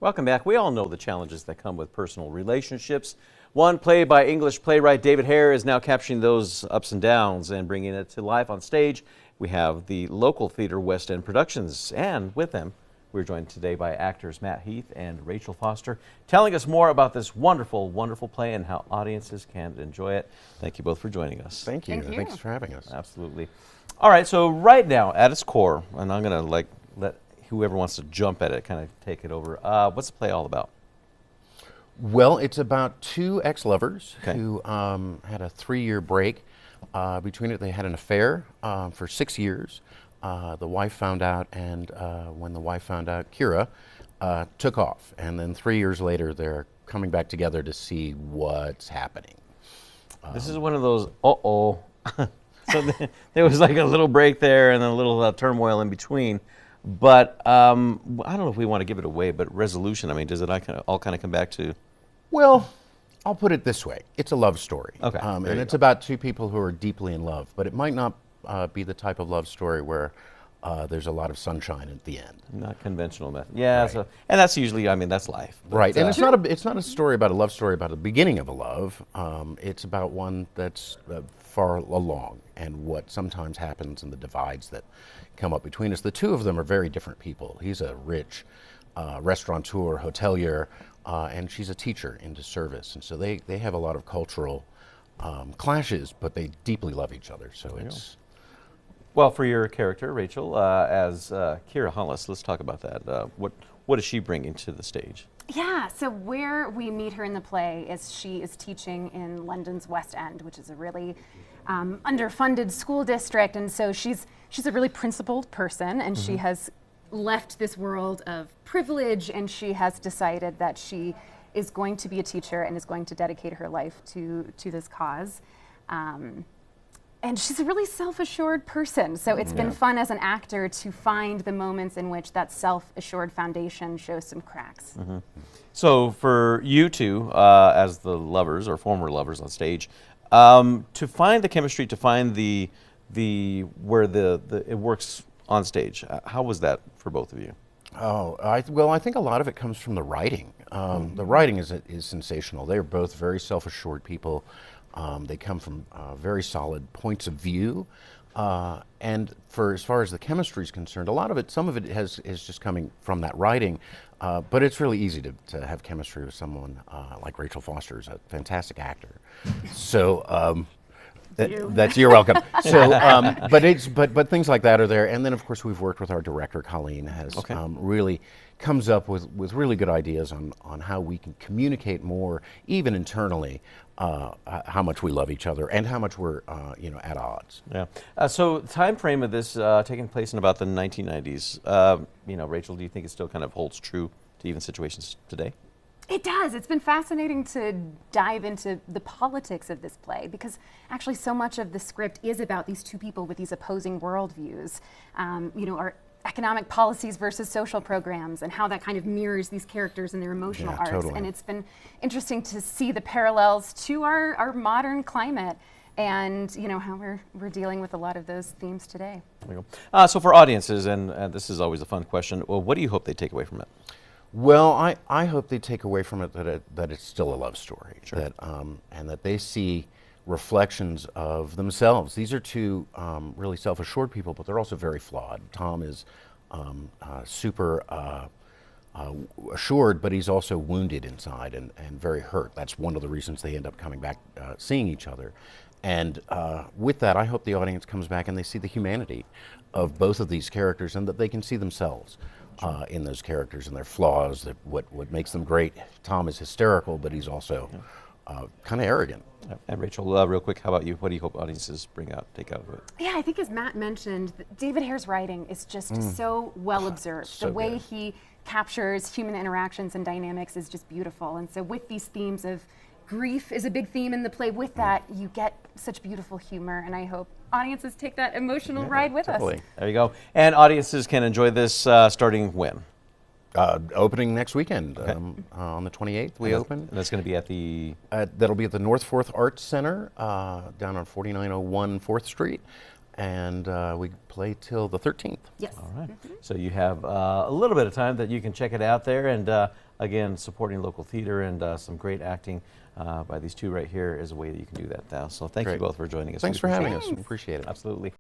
Welcome back. We all know the challenges that come with personal relationships. One played by English playwright David Hare is now capturing those ups and downs and bringing it to life on stage. We have the local theater West End Productions, and with them, we're joined today by actors Matt Heath and Rachel Foster, telling us more about this wonderful, wonderful play and how audiences can enjoy it. Thank you both for joining us. Thank you. Thank you. Thanks for having us. Absolutely. All right, so right now, at its core, and I'm going to let whoever wants to jump at it kind of take it over. What's the play all about? Well, it's about two ex-lovers Okay. who had a 3-year break. Between it, they had an affair for 6 years. The wife found out, and when the wife found out, Kira took off. And then 3 years later, they're coming back together to see what's happening. This is one of those, uh-oh. So there was like a little break there and then a little turmoil in between. But I don't know if we want to give it away, but resolution, I mean, does it all kind of come back to? Well, I'll put it this way. It's a love story. Okay, and there you it's go. about two people who are deeply in love. But it might not be the type of love story where there's a lot of sunshine at the end. Not conventional method. Yeah, Right. so, and that's usually, I mean, that's life. But, Right, and it's not a story about a love story about the beginning of a love. It's about one that's far along and what sometimes happens and the divides that come up between us. The two of them are very different people. He's a rich restaurateur, hotelier, and she's a teacher into service. And so they have a lot of cultural clashes, but they deeply love each other. So it's... Well, for your character, Rachel, as Kira Hollis, let's talk about that. What is she bringing to the stage? Yeah, so where we meet her in the play is she is teaching in London's West End, which is a really underfunded school district, and so she's a really principled person, and she has left this world of privilege, and she has decided that she is going to be a teacher and is going to dedicate her life to this cause. And she's a really self-assured person, so it's been fun as an actor to find the moments in which that self-assured foundation shows some cracks. So for you two, as the lovers or former lovers on stage, to find the chemistry, to find the where it works on stage, how was that for both of you? Oh, well, I think a lot of it comes from the writing. The writing is sensational. They are both very self-assured people. They come from very solid points of view. And as far as the chemistry is concerned, some of it is just coming from that writing. But it's really easy to have chemistry with someone like Rachel Foster, who's a fantastic actor. So you're welcome. So, but things like that are there. And then of course we've worked with our director, Colleen, has really comes up with really good ideas on how we can communicate more, even internally, how much we love each other and how much we're at odds. Yeah. So time frame of this taking place in about the 1990s. Rachel, do you think it still kind of holds true to even situations today? It does. It's been fascinating to dive into the politics of this play because actually so much of the script is about these two people with these opposing worldviews. Our economic policies versus social programs and how that kind of mirrors these characters and their emotional arcs. Totally. And it's been interesting to see the parallels to our modern climate and how we're dealing with a lot of those themes today. There you go. So for audiences, and this is always a fun question, well, what do you hope they take away from it? Well, I hope they take away from it that it's still a love story, Sure. and that they see reflections of themselves. These are two really self-assured people, but they're also very flawed. Tom is super assured, but he's also wounded inside and very hurt. That's one of the reasons they end up coming back, seeing each other. And with that, I hope the audience comes back and they see the humanity of both of these characters and that they can see themselves in those characters and their flaws, what makes them great. Tom is hysterical, but he's also kind of arrogant. And Rachel, real quick, how about you? What do you hope audiences take out of it? Yeah, I think as Matt mentioned, David Hare's writing is just so well observed. So the way good. he captures human interactions and dynamics is just beautiful. And so with these themes of grief is a big theme in the play, with that you get such beautiful humor, and I hope audiences take that emotional ride with us. There you go. And audiences can enjoy this starting when? Opening next weekend, on the 28th we open. And that's going to be at the? That'll be at the North Fourth Arts Center down on 4901 4th Street. And we play till the 13th. Yes. All right. So you have a little bit of time that you can check it out there. And again, supporting local theater and some great acting by these two right here is a way that you can do that now. So thank you Great. both for joining us. Thanks We for having appreciate us. We appreciate it. it. Absolutely.